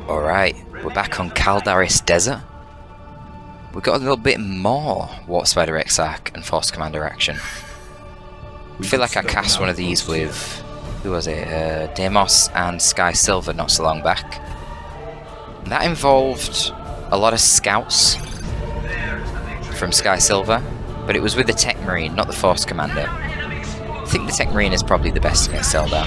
Alright, we're back on Caldaris Desert. We've got a little bit more Warp Spider Exarch and Force Commander action. I feel like I cast one of these with, who was it, Deimos and Sky Silver not so long back. And that involved a lot of scouts from Sky Silver, but it was with the Tech Marine, not the Force Commander. I think the Tech Marine is probably the best against Eldar.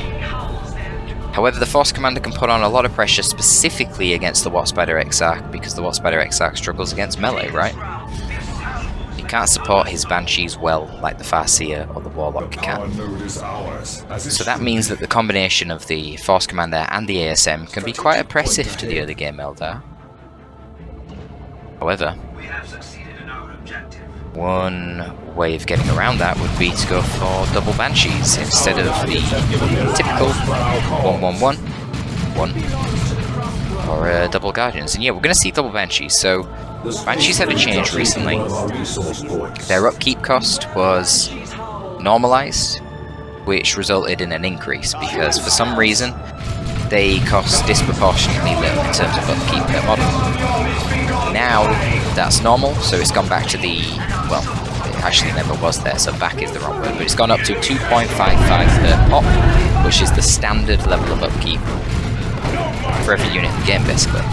However, the Force Commander can put on a lot of pressure specifically against the Warp Spider Exarch, because the Warp Spider Exarch struggles against melee, right? He can't support his Banshees well like the Farseer or the Warlock can. So that means that the combination of the Force Commander and the ASM can be quite oppressive to the early game Eldar. However, one way of getting around that would be to go for double Banshees instead of the typical 1-1-1, 1, or double Guardians. And yeah, we're going to see double Banshees. So Banshees had a change recently. Their upkeep cost was normalized, which resulted in an increase because for some reason they cost disproportionately little in terms of upkeep per model. Now that's normal, so it's gone back to the, well, it actually never was there, so back is the wrong word, but it's gone up to 2.55 per pop, which is the standard level of upkeep for every unit in the game, basically.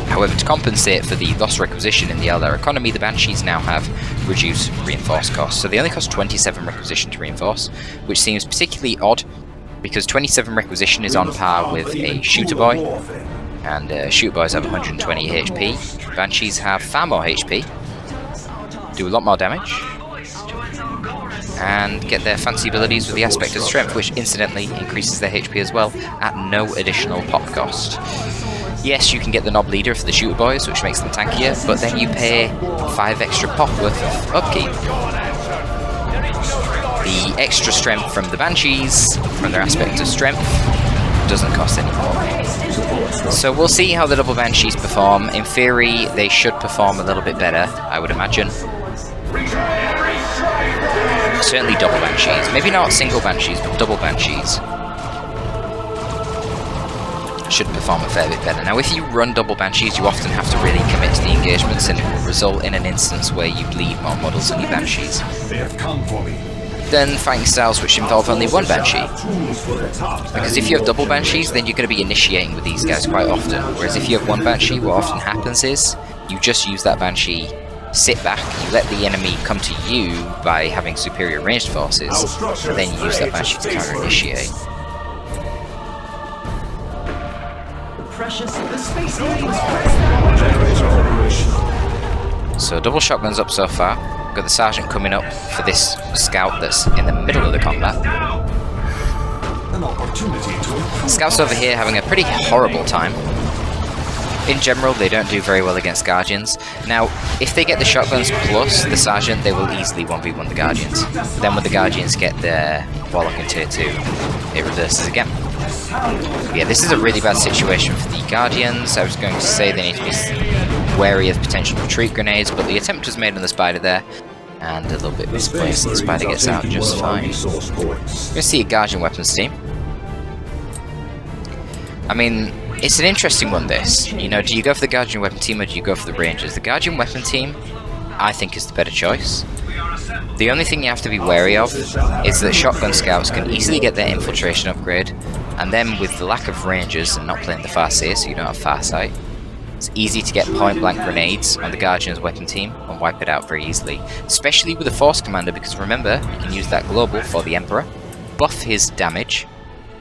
However, to compensate for the lost requisition in the Eldar economy, the Banshees now have reduced reinforce costs. So they only cost 27 requisition to reinforce, which seems particularly odd, because 27 requisition is on par with a Shooter Boy, and Shooter Boys have 120 HP. Banshees have far more HP, do a lot more damage, and get their fancy abilities with the Aspect of Strength, which incidentally increases their HP as well, at no additional pop cost. Yes, you can get the Knob Leader for the Shooter Boys, which makes them tankier, but then you pay 5 extra pop worth of upkeep. The extra strength from the Banshees, from their Aspect of Strength, doesn't cost any more. So we'll see how the double Banshees perform. In theory, they should perform a little bit better, I would imagine. Certainly double Banshees. Maybe not single Banshees, but double Banshees should perform a fair bit better. Now, if you run double Banshees, you often have to really commit to the engagements, and it will result in an instance where you bleed more models than your Banshees. Then fighting styles which involve only one Banshee. Because if you have double Banshees, then you're going to be initiating with these guys quite often. Whereas if you have one Banshee, what often happens is you just use that Banshee, sit back, you let the enemy come to you by having superior ranged forces, and then you use that Banshee to counter-initiate. So double shotguns up so far. Got the Sergeant coming up for this scout that's in the middle of the combat. Scouts over here having a pretty horrible time. In general, they don't do very well against Guardians. Now, if they get the shotguns plus the Sergeant, they will easily 1v1 the Guardians. Then when the Guardians get their Warlock and Tier 2, it reverses again. Yeah, this is a really bad situation for the Guardians. I was going to say they need to be wary of potential retreat grenades, but the attempt was made on the Spider there, and a little bit misplaced. The Spider gets out just fine. We're going to see a Guardian weapons team. I mean, it's an interesting one, this. You know, do you go for the Guardian weapon team or do you go for the Rangers? The Guardian weapon team, I think, is the better choice. The only thing you have to be wary of is that shotgun scouts can easily get their infiltration upgrade, and then with the lack of Rangers and not playing the Farseer, so you don't have Farsight, it's easy to get point-blank grenades on the Guardian's weapon team and wipe it out very easily. Especially with the Force Commander, because remember, you can use that global for the Emperor, buff his damage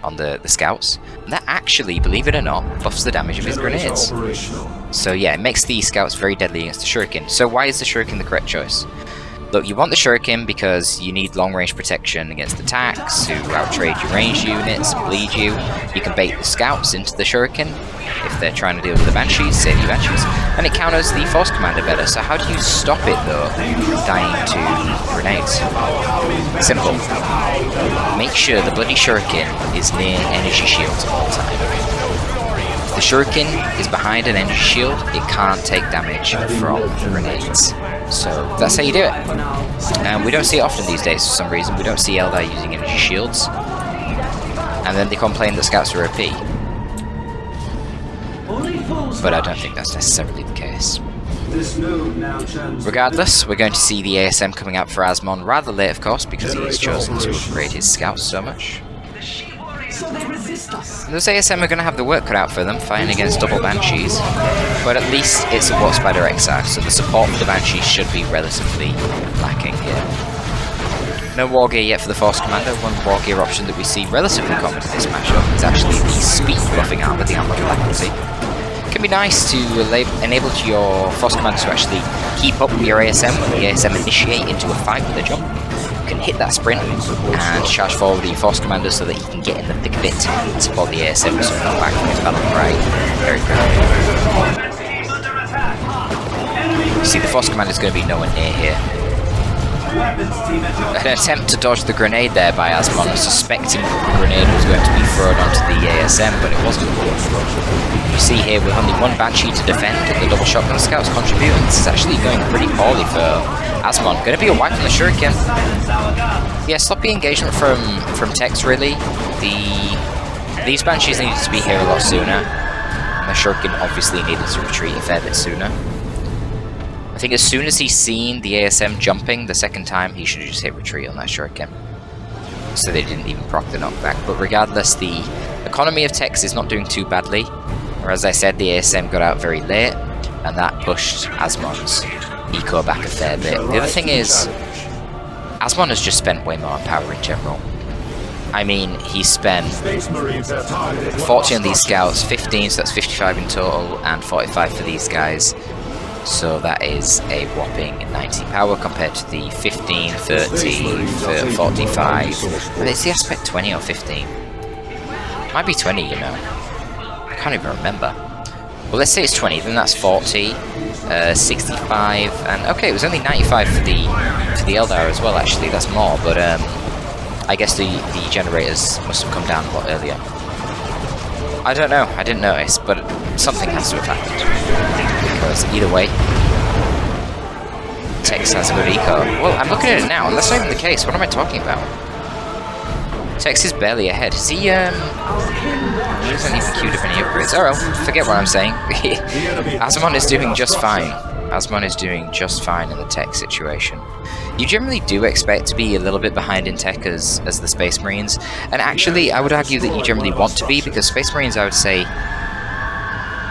on the scouts, and that actually, believe it or not, buffs the damage of his grenades. So yeah, it makes the scouts very deadly against the Shuriken. So why is the Shuriken the correct choice? Look, you want the Shuriken because you need long-range protection against attacks who outtrade your ranged units and bleed you. You can bait the scouts into the Shuriken if they're trying to deal with the Banshees, save your Banshees, and it counters the Force Commander better. So how do you stop it, though, from dying to grenades? Simple. Make sure the bloody Shuriken is near energy shields all the time. If the Shuriken is behind an energy shield, it can't take damage from grenades. So that's how you do it. And we don't see it often these days for some reason. We don't see Eldar using energy shields. And then they complain that scouts are OP. but I don't think that's necessarily the case. Regardless, we're going to see the ASM coming out for Asmon rather late, of course, because he's chosen to upgrade his scouts so much. Those ASM are going to have the work cut out for them, fighting against double banshees, but at least it's a Warp Spider Exarch, so the support for the banshees should be relatively lacking here. No war gear yet for the Force Commander. One war gear option that we see relatively common in this matchup is actually the speed bluffing armor, the armor blacknessy. It can be nice to enable your Force Commander to actually keep up with your ASM when the ASM initiate into a fight with a jump. You can hit that sprint and charge forward your Force Commander so that he can get in the thick of it and support the ASM with some knockback from his battle cry. Very proud. You see, the Force Commander is going to be nowhere near here. An attempt to dodge the grenade there by Asmon, suspecting that the grenade was going to be thrown onto the ASM, but it wasn't. You see here with only one Banshee to defend, the double shotgun scouts contribute, and this is actually going pretty poorly for Asmon. Going to be a wipe on the Shuriken. Yeah, sloppy engagement from Tex, really. These Banshees needed to be here a lot sooner, and the Shuriken obviously needed to retreat a fair bit sooner. I think as soon as he's seen the ASM jumping the second time, he should have just hit retreat on that Shuriken. So they didn't even proc the knockback. But regardless, the economy of Tex is not doing too badly. Or as I said, the ASM got out very late, and that pushed Asmon's eco back a fair bit. The other thing is, Asmon has just spent way more on power in general. I mean, he spent 40 on these scouts, 15, so that's 55 in total, and 45 for these guys. So that is a whopping 90 power compared to the 15, 30, 45. Is the aspect 20 or 15? Might be 20, you know. I can't even remember. Well, let's say it's 20, then that's 40, 65, and okay, it was only 95 for the Eldar as well. Actually, that's more. But I guess the generators must have come down a lot earlier. I don't know. I didn't notice, but something has to have happened. Because either way, Tex has a good eco. Well, I'm looking at it now, and that's not even the case. What am I talking about? Tex is barely ahead. Is he, he hasn't even queued up any upgrades. Oh well, forget what I'm saying. Asmon is doing just fine. Asmon is doing just fine in the tech situation. You generally do expect to be a little bit behind in tech as the Space Marines, and actually I would argue that you generally want to be, because Space Marines, I would say,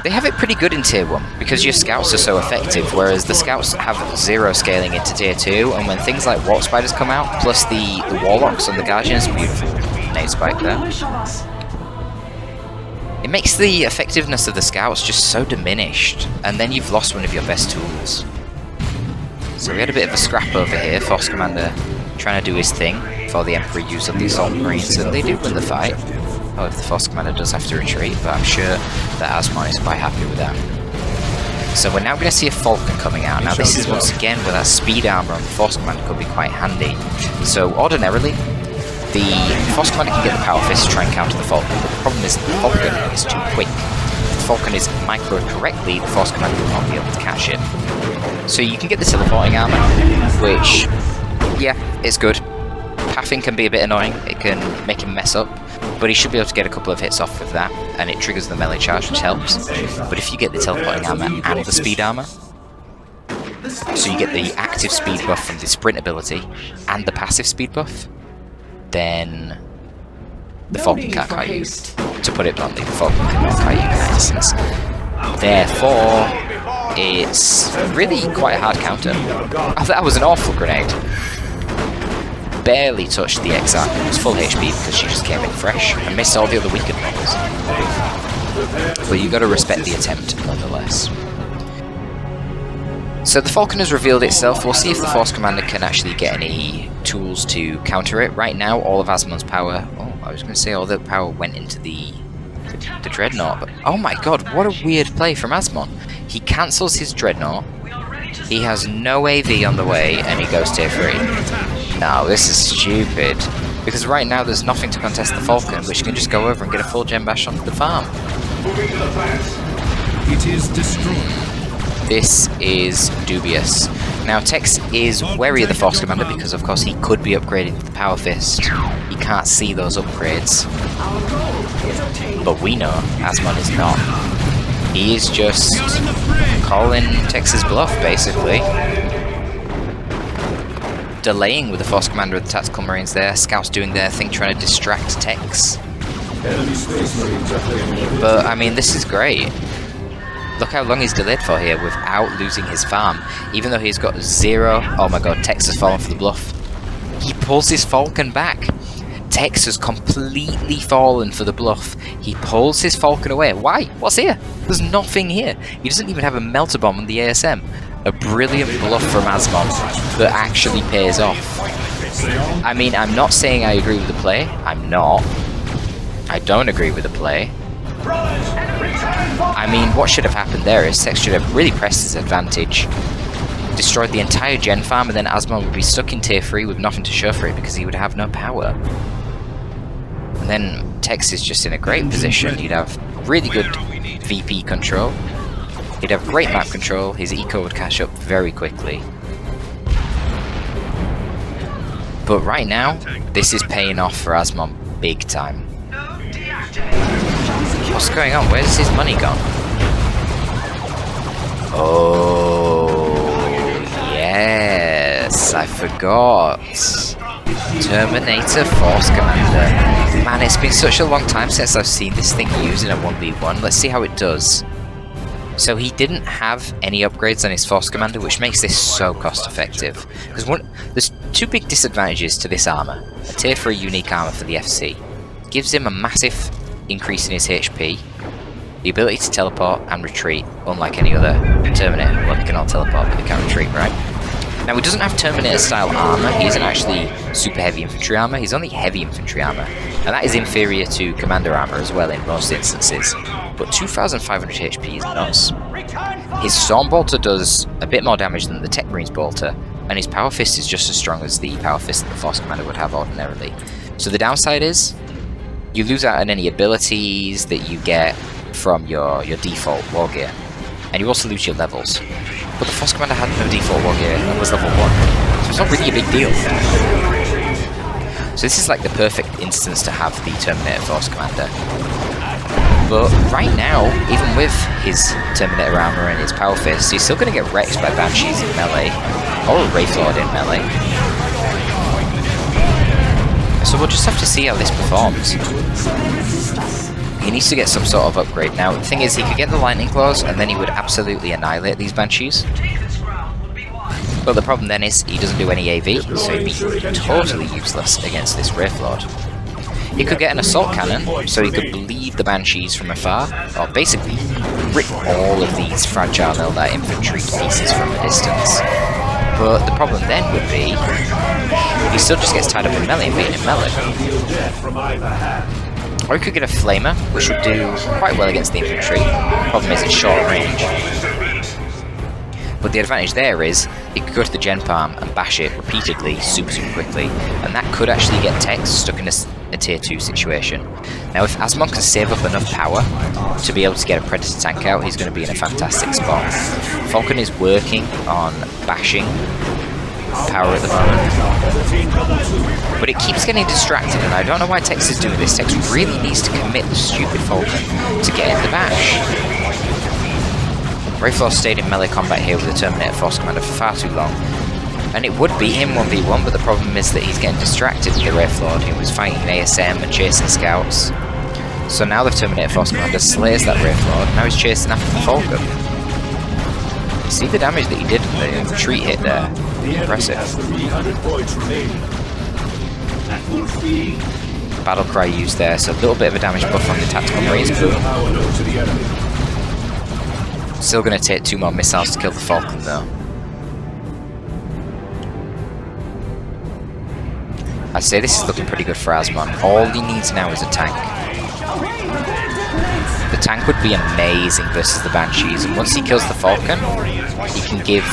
they have it pretty good in Tier 1, because your Scouts are so effective, whereas the Scouts have zero scaling into Tier 2, and when things like Warp Spiders come out, plus the Warlocks and the Guardians, beautiful nade spike there. It makes the effectiveness of the Scouts just so diminished, and then you've lost one of your best tools. So we had a bit of a scrap over here, Force Commander trying to do his thing before the Emperor used up the Assault Marines, and they do win the fight. However, the Force Commander does have to retreat, but I'm sure that Asmon is quite happy with that. So we're now going to see a Falcon coming out. Now this is once again where that speed armor on the Force Commander could be quite handy. So ordinarily, the Force Commander can get the Power Fist to try and counter the Falcon, but the problem is the Falcon is too quick. If the Falcon is microed correctly, the Force Commander will not be able to catch it. So you can get the teleporting armor, which, yeah, it's good. Pathing can be a bit annoying, it can make him mess up, but he should be able to get a couple of hits off with that, and it triggers the melee charge, which helps. But if you get the teleporting armor and the speed armor, so you get the active speed buff from the sprint ability and the passive speed buff, then the Falcon can't kite you. To put it bluntly, the Falcon cannot kite you in that instance. Therefore, it's really quite a hard counter. Oh, that was an awful grenade. Barely touched the Exarch. It was full HP because she just came in fresh and missed all the other weakened models. But you got to respect the attempt nonetheless. So the Falcon has revealed itself. We'll see if the Force Commander can actually get any tools to counter it. Right now, all of Asmon's power... Oh, I was going to say all the power went into the Dreadnought. But, oh my god, what a weird play from Asmon. He cancels his Dreadnought. He has no AV on the way, and he goes Tier 3. No, this is stupid. Because right now there's nothing to contest the Falcon, which can just go over and get a full gem bash onto the farm. It is destroyed. This is dubious. Now Tex is wary of the Force Commander because of course he could be upgrading to the Power Fist. He can't see those upgrades. But we know Asmon is not. He is just calling Tex's bluff, basically. Delaying with the Force Commander with the Tactical Marines there. Scouts doing their thing, trying to distract Tex. But, I mean, this is great. Look how long he's delayed for here without losing his farm. Even though he's got 0... Oh my god, Tex has fallen for the bluff. He pulls his Falcon back. Tex has completely fallen for the bluff. He pulls his Falcon away. Why? What's here? There's nothing here. He doesn't even have a Melter Bomb on the ASM. A brilliant bluff from Asmon that actually pays off. I mean, I'm not saying I agree with the play. I'm not. I don't agree with the play. I mean, what should have happened there is Tex should have really pressed his advantage, destroyed the entire gen farm, and then Asmon would be stuck in tier 3 with nothing to show for it because he would have no power. And then Tex is just in a great position. You'd have really good VP control. He'd have great map control, his eco would catch up very quickly. But right now, this is paying off for Asmon big time. What's going on? Where's his money gone? Oh, yes, I forgot. Terminator Force Commander. Man, it's been such a long time since I've seen this thing used in a 1v1. Let's see how it does. So he didn't have any upgrades on his Force Commander, which makes this so cost effective. Because there's two big disadvantages to this armor. A tier 3 unique armor for the FC. Gives him a massive increase in his HP. The ability to teleport and retreat, unlike any other Terminator. Well, they can all teleport, but they can't retreat, right? Now, he doesn't have Terminator style armor. He isn't actually super heavy infantry armor. He's only heavy infantry armor. And that is inferior to commander armor as well in most instances. But 2,500 HP is nuts. His Storm Bolter does a bit more damage than the Tech Marines Bolter, and his Power Fist is just as strong as the Power Fist that the Force Commander would have ordinarily. So the downside is, you lose out on any abilities that you get from your default war gear. And you also lose your levels. But the Force Commander had no default war gear and was level 1. So it's not really a big deal. So this is like the perfect instance to have the Terminator Force Commander. But right now, even with his Terminator armor and his Power Fist, he's still going to get wrecked by Banshees in melee, or a Wraith Lord in melee. So we'll just have to see how this performs. He needs to get some sort of upgrade. Now, the thing is, he could get the Lightning Claws, and then he would absolutely annihilate these Banshees. But the problem then is, he doesn't do any AV, so he'd be totally useless against this Wraith Lord. He could get an Assault Cannon, so he could bleed the Banshees from afar, or basically rip all of these fragile Eldar infantry to pieces from a distance. But the problem then would be, he still just gets tied up in melee and being in melee. Or he could get a Flamer, which would do quite well against the infantry. Problem is, it's short range. But the advantage there is, he could go to the Gen Farm and bash it repeatedly, super quickly, and that could actually get Tex stuck in a tier 2 situation. Now, if Asmon can save up enough power to be able to get a Predator tank out, he's going to be in a fantastic spot. Falcon is working on bashing power at the moment, but it keeps getting distracted, and I don't know why Tex is doing this. Tex really needs to commit the stupid Falcon to getting the bash. Wraith Lord stayed in melee combat here with the Terminator Force Commander for far too long, and it would beat him 1v1, but the problem is that he's getting distracted with the Wraith Lord, who was fighting an ASM and chasing scouts. So now the Terminator Force Commander slays that Wraith Lord, now he's chasing after the Falcon. See the damage that he did in the retreat hit there? Impressive. Battle Cry used there, so a little bit of a damage buff on the Tactical Marines. Still going to take 2 more missiles to kill the Falcon though. I'd say this is looking pretty good for Asmon. All he needs now is a tank. The tank would be amazing versus the Banshees, and once he kills the Falcon, he can give...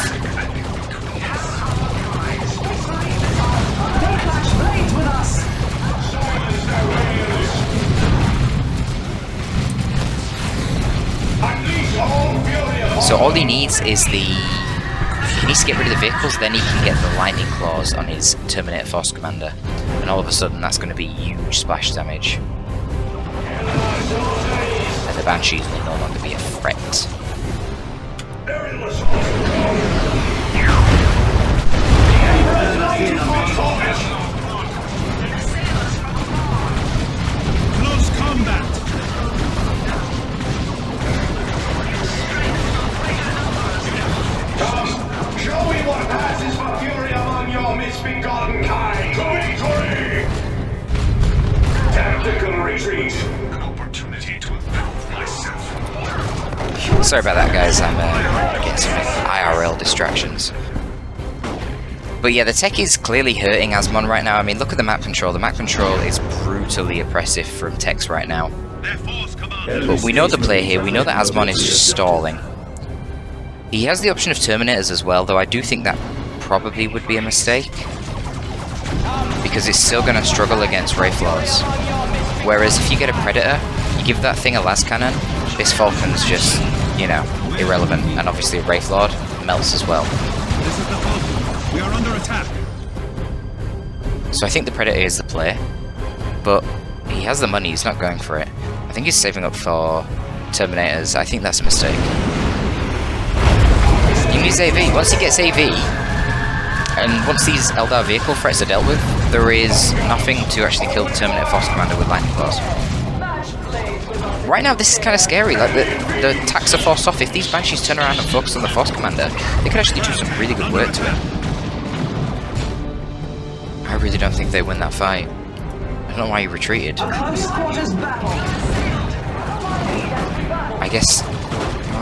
So all he needs is the... He needs to get rid of the vehicles, then he can get the Lightning Claws on his Terminator Force Commander. And all of a sudden that's going to be huge splash damage. And the the Banshees will no longer be a threat. Close combat! Come, show me what passes for fury among your misbegotten kind! To victory! Tactical retreat! An opportunity to improve myself. Sorry about that, guys. I'm getting some IRL distractions. But yeah, the tech is clearly hurting Asmon right now. I mean, look at the map control. The map control is brutally oppressive from techs right now. But we know the play here. We know that Asmon is just stalling. He has the option of Terminators as well, though I do think that probably would be a mistake. Because it's still going to struggle against Wraith Lords. Whereas if you get a Predator, you give that thing a las cannon, this Falcon's just, you know, irrelevant. And obviously a Wraith Lord melts as well. This is the Falcon. We are under attack. So I think the Predator is the play. But he has the money, he's not going for it. I think he's saving up for Terminators. I think that's a mistake. He needs AV. Once he gets AV, and once these Eldar vehicle threats are dealt with, there is nothing to actually kill the Terminator Force Commander with lightning claws. Right now, this is kind of scary. Like the attacks are forced off. If these Banshees turn around and focus on the Force Commander, they could actually do some really good work to him. I really don't think they win that fight. I don't know why he retreated. I guess, I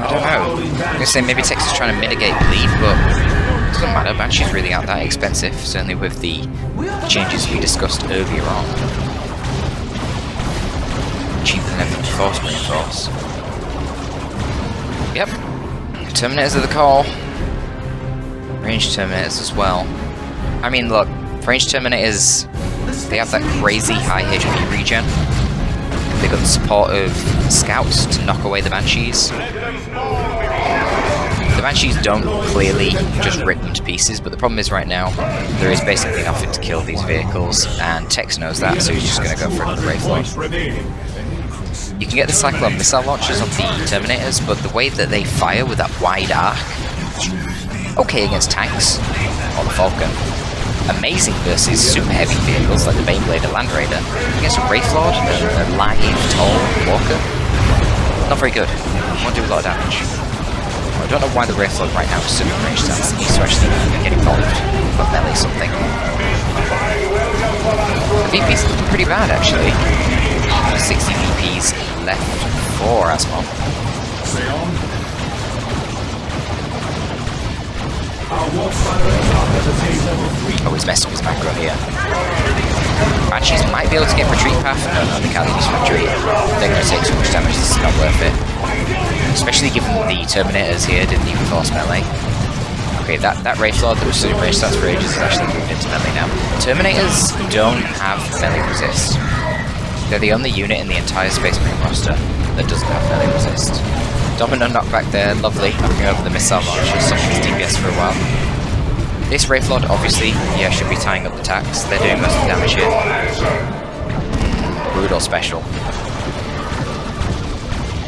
don't know. I'm gonna say maybe Tex is trying to mitigate bleed, but it doesn't matter. Banshee's really aren't that expensive, certainly with the changes we discussed earlier on. Cheaper than everything Force Reinforce. Yep. Terminators are the call. Ranged Terminators as well. I mean, look, ranged Terminators, they have that crazy high HP regen. They got the support of scouts to knock away the Banshees. The Banshees don't clearly just rip them to pieces, but the problem is right now, there is basically nothing to kill these vehicles, and Tex knows that, so he's just going to go for another Wraith Lord. You can get the Cyclone missile launchers on the Terminators, but the way that they fire with that wide arc, okay against tanks, or the Falcon. Amazing versus super heavy vehicles like the Baneblade or Land Raider. Against a Wraith Lord, a live, tall walker, not very good. Won't do a lot of damage. I don't know why the Wraith Lord right now is super ranged stance. He needs to actually get involved, or melee something. The VP's looking pretty bad actually. 60 VPs left for Asmon. Oh, he's messed up his macro here. Banshees might be able to get retreat path. No, they can't use retreat. They're going to take too much damage, this is not worth it. Especially given the Terminators here didn't even force melee. Okay, that Wraith Lord that was sitting range stats for ages is actually moved into melee now. Terminators don't have melee resist. They're the only unit in the entire Space Marine roster that doesn't have melee resist. Domino knockback there, lovely, knocking over the missile launcher, stopping his DPS for a while. This Wraith Lord, obviously, yeah, should be tying up the attacks. They're doing most of the damage here. Brutal special.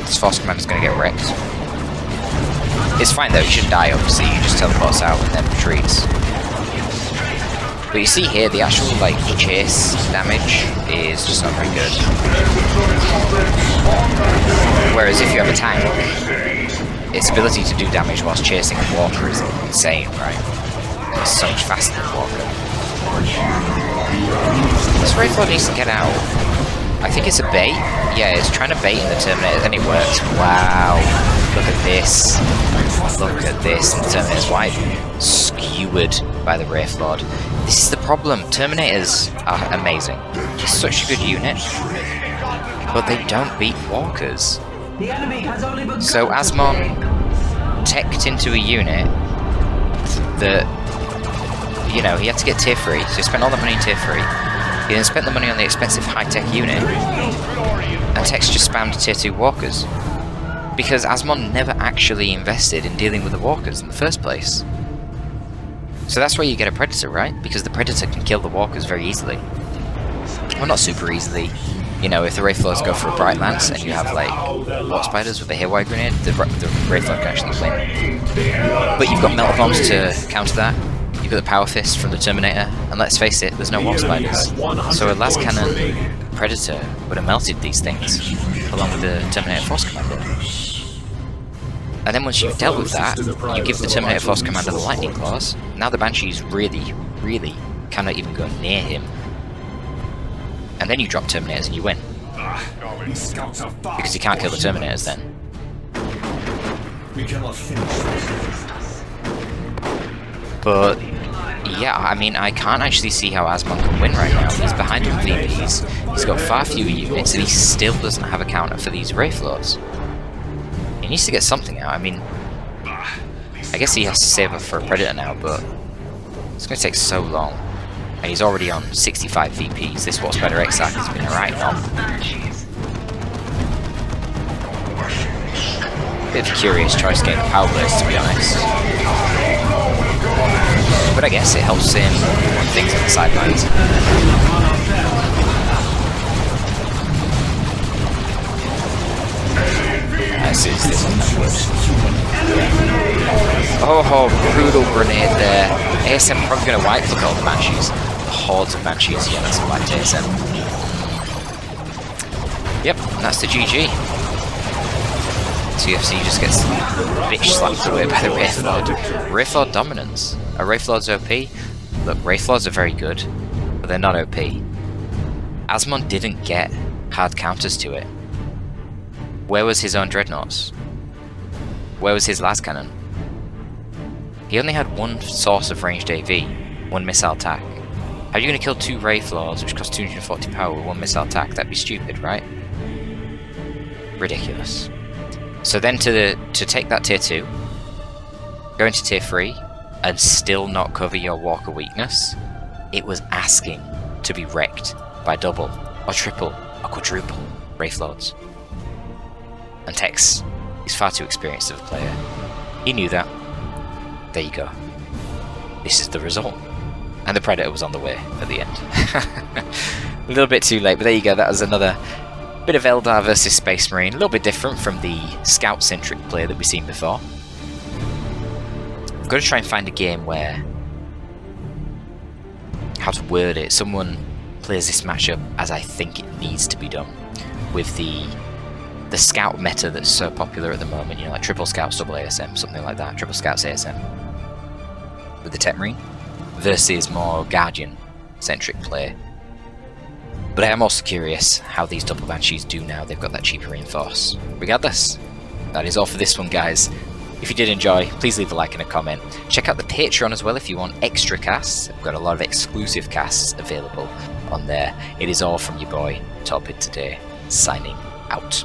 This Force Commander's going to get wrecked. It's fine though, he shouldn't die, obviously, he just teleports out and then retreats. But you see here, the actual, like, chase damage is just not very good. Whereas if you have a tank, its ability to do damage whilst chasing a walker is insane, right? It's so much faster than a walker. This Wraith Lord needs to get out. I think it's a bait. Yeah, it's trying to bait in the Terminator, and it works. Wow. Look at this. Look at this. And the Terminator's wide. Skewered by the Wraith Lord. This is the problem. Terminators are amazing. They're such a good unit, but they don't beat walkers. So Asmon teched into a unit that, you know, he had to get tier 3, so he spent all the money in tier 3. He then spent the money on the expensive high-tech unit, and Tex just spammed tier 2 walkers. Because Asmon never actually invested in dealing with the walkers in the first place. So that's why you get a Predator, right? Because the Predator can kill the walkers very easily. Well, not super easily. You know, if the Wraith Lords go for a Bright Lance and you have like Warp Spiders with a Haywire Grenade, the Wraith Lord can actually win. But you've got Melter Bombs to counter that. You've got the Power Fist from the Terminator, and let's face it, there's no Warp Spiders. So a Las Cannon Predator would have melted these things, along with the Terminator Force Commander. And then once you've dealt with that, you give the Terminator Force Commander the Lightning Claws. Now the Banshees really cannot even go near him. And then you drop Terminators and you win. Because you can't kill the Terminators then. But yeah, I mean, I can't actually see how Asmon can win right now. He's behind in VPs, he's got far fewer units, and he still doesn't have a counter for these Wraith Lords. He needs to get something out. I mean, I guess he has to save up for a Predator now, but it's going to take so long. And he's already on 65 VPs. This Warp Spider Exarch has been alright on. Bit of a curious choice getting the Power Blast, to be honest. But I guess it helps him on things on the sidelines. Oh, brutal grenade there. ASM probably going to wipe look at all the Banshees. The hordes of Banshees, yeah, that's wiped ASM. Yep, and that's the GG. TFC just gets bitch slapped away by the Wraith Lord. Wraith Lord dominance. Are Wraith Lords OP? Look, Wraith Lords are very good, but they're not OP. Asmon didn't get hard counters to it. Where was his own Dreadnoughts? Where was his Las Cannon? He only had one source of ranged AV, one missile attack. How are you going to kill two Wraith Lords, which cost 240 power, with one missile attack? That'd be stupid, right? Ridiculous. So then to take that tier 2, go into tier 3, and still not cover your Walker weakness, it was asking to be wrecked by double, or triple, or quadruple Wraith Lords. And Tex is far too experienced of a player. He knew that. There you go. This is the result. And the Predator was on the way at the end. A little bit too late, but there you go. That was another bit of Eldar versus Space Marine. A little bit different from the scout-centric play that we've seen before. I've got to try and find a game where... how to word it. Someone plays this matchup as I think it needs to be done. With the scout meta that's so popular at the moment, you know, like triple scouts, double ASM, something like that, triple scouts ASM, with the Tech Marine, versus more Guardian-centric play. But I am also curious how these double Banshees do now they've got that cheaper reinforce. Regardless, that is all for this one, guys. If you did enjoy, please leave a like and a comment. Check out the Patreon as well if you want extra casts. I've got a lot of exclusive casts available on there. It is all from your boy, Torpid today, signing out.